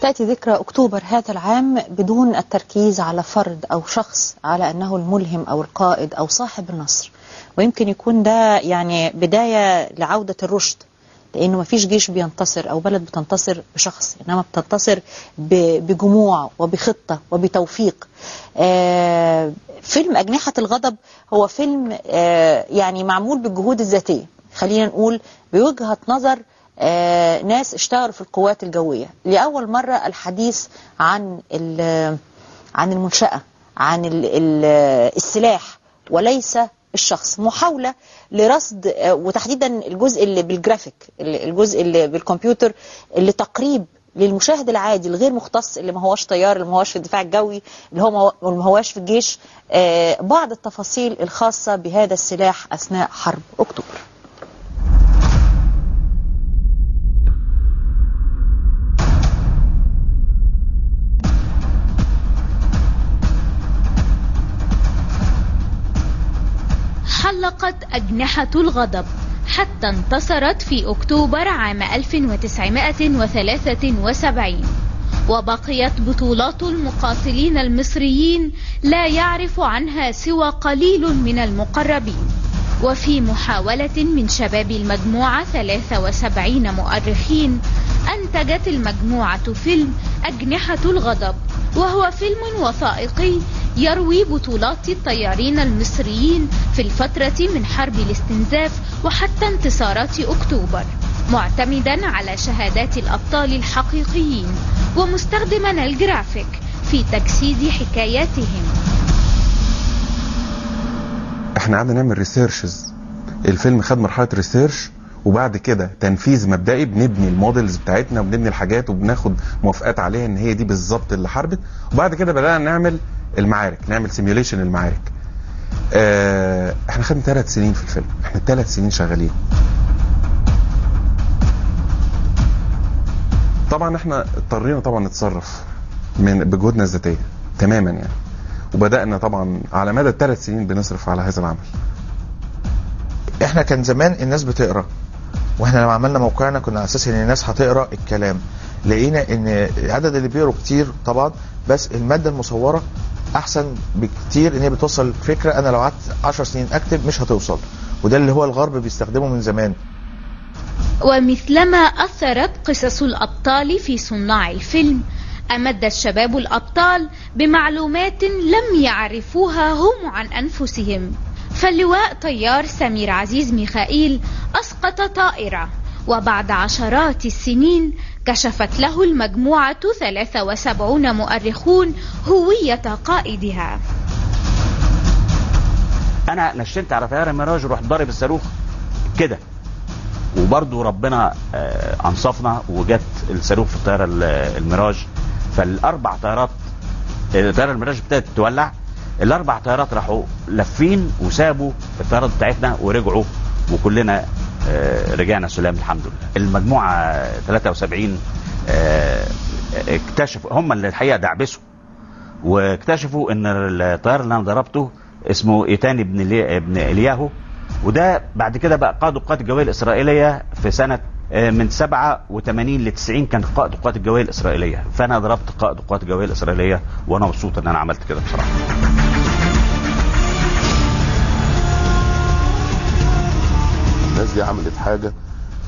تأتي ذكرى أكتوبر هذا العام بدون التركيز على فرد أو شخص على أنه الملهم أو القائد أو صاحب النصر، ويمكن يكون ده يعني بداية لعودة الرشد، لأنه ما فيش جيش بينتصر أو بلد بتنتصر بشخص، إنما بتنتصر بجموع وبخطة وبتوفيق. فيلم أجنحة الغضب هو فيلم يعني معمول بالجهود الذاتية، خلينا نقول بوجهة نظر ناس اشتغلوا في القوات الجوية. لأول مرة الحديث عن المنشأة، عن السلاح وليس الشخص، محاولة لرصد وتحديدا الجزء اللي بالجرافيك، الجزء اللي بالكمبيوتر، اللي تقريب للمشاهد العادي الغير مختص، اللي ما هوش طيار، اللي ما هوش في الدفاع الجوي، اللي هو ما هوش في الجيش، بعض التفاصيل الخاصة بهذا السلاح أثناء حرب أكتوبر. حلقت أجنحة الغضب حتى انتصرت في أكتوبر عام 1973، وبقيت بطولات المقاتلين المصريين لا يعرف عنها سوى قليل من المقربين. وفي محاولة من شباب المجموعة 73 مؤرخين أنتجت المجموعة فيلم أجنحة الغضب، وهو فيلم وثائقي يروي بطولات الطيارين المصريين في الفترة من حرب الاستنزاف وحتى انتصارات أكتوبر، معتمدا على شهادات الأبطال الحقيقيين ومستخدما الجرافيك في تجسيد حكاياتهم. احنا قعدنا نعمل ريسيرشز، الفيلم خد مرحلة ريسيرش وبعد كده تنفيذ مبدئي، بنبني الموديلز بتاعتنا وبنبني الحاجات وبناخد موافقات عليها ان هي دي بالظبط اللي حربت، وبعد كده بدأنا نعمل المعارك، نعمل سيميوليشن المعارك. احنا خدنا 3 سنين في الفيلم، احنا 3 سنين شغالين. طبعا احنا اضطرينا طبعا نتصرف بجهودنا الذاتيه تماما يعني، وبدأنا طبعا على مدى 3 سنين بنصرف على هذا العمل. احنا كان زمان الناس بتقرا، واحنا لما عملنا موقعنا كنا على اساس ان الناس هتقرا الكلام، لقينا ان عدد اللي بيقروا كتير طبعا، بس الماده المصوره احسن بكتير، ان هي بتوصل فكره انا لو قعدت 10 سنين اكتب مش هتوصل، وده اللي هو الغرب بيستخدمه من زمان. ومثلما أثرت قصص الأبطال في صناع الفيلم، أمد الشباب الأبطال بمعلومات لم يعرفوها هم عن أنفسهم. فاللواء طيار سمير عزيز ميخائيل أسقط طائرة، وبعد عشرات السنين كشفت له المجموعة 73 مؤرخون هوية قائدها. أنا نشنت على طيارة ميراج ورحت ضارب الصاروخ كده، وبرضو ربنا أنصفنا وجت الصاروخ في الطيارة الميراج. فالأربع طيارات، الطيارة الميراج ابتدت تولع، الأربع طيارات راحوا لفين وسابوا الطيارات بتاعتنا ورجعوا، وكلنا رجعنا سلام الحمد لله. المجموعة 73 اكتشفوا هم اللي الحقيقة دعبسوا، واكتشفوا ان الطيار اللي انا ضربته اسمه ايتاني ابن الياهو، وده بعد كده بقى قائد القوات الجوية الإسرائيلية في سنة من 87 ل 90 كان قائد القوات الجوية الإسرائيلية. فأنا ضربت قائد القوات الجوية الإسرائيلية، وأنا مبسوط إن أنا عملت كده بصراحة. الناس دي عملت حاجة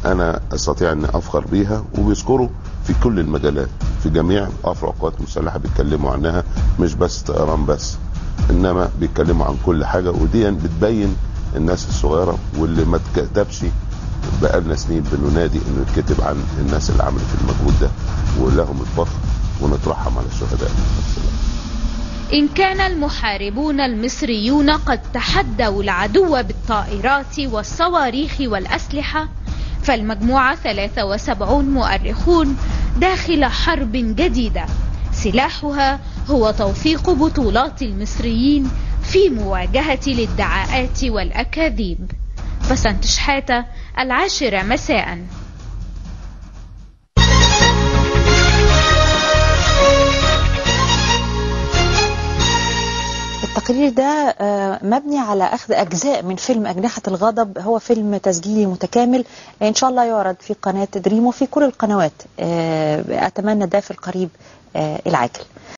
أنا أستطيع أن أفخر بيها، وبيذكروا في كل المجالات، في جميع أفرع القوات المسلحة بيتكلموا عنها، مش بس طيران بس، إنما بيتكلموا عن كل حاجة، ودي بتبين الناس الصغيرة واللي ما اتكتبش بقالنا سنين بننادي انه يتكتب عن الناس اللي عملت المجهود ده، ولهم الفخر ونترحم على الشهداء. إن كان المحاربون المصريون قد تحدوا العدو بالطائرات والصواريخ والأسلحة، فالمجموعة 73 مؤرخون داخل حرب جديدة سلاحها هو توثيق بطولات المصريين في مواجهة الادعاءات والأكاذيب. بسنت شحاتة، 10 مساء. التقرير ده مبني على أخذ أجزاء من فيلم أجنحة الغضب. هو فيلم تسجيلي متكامل إن شاء الله يعرض في قناة دريم وفي كل القنوات. أتمنى ده في القريب العاجل.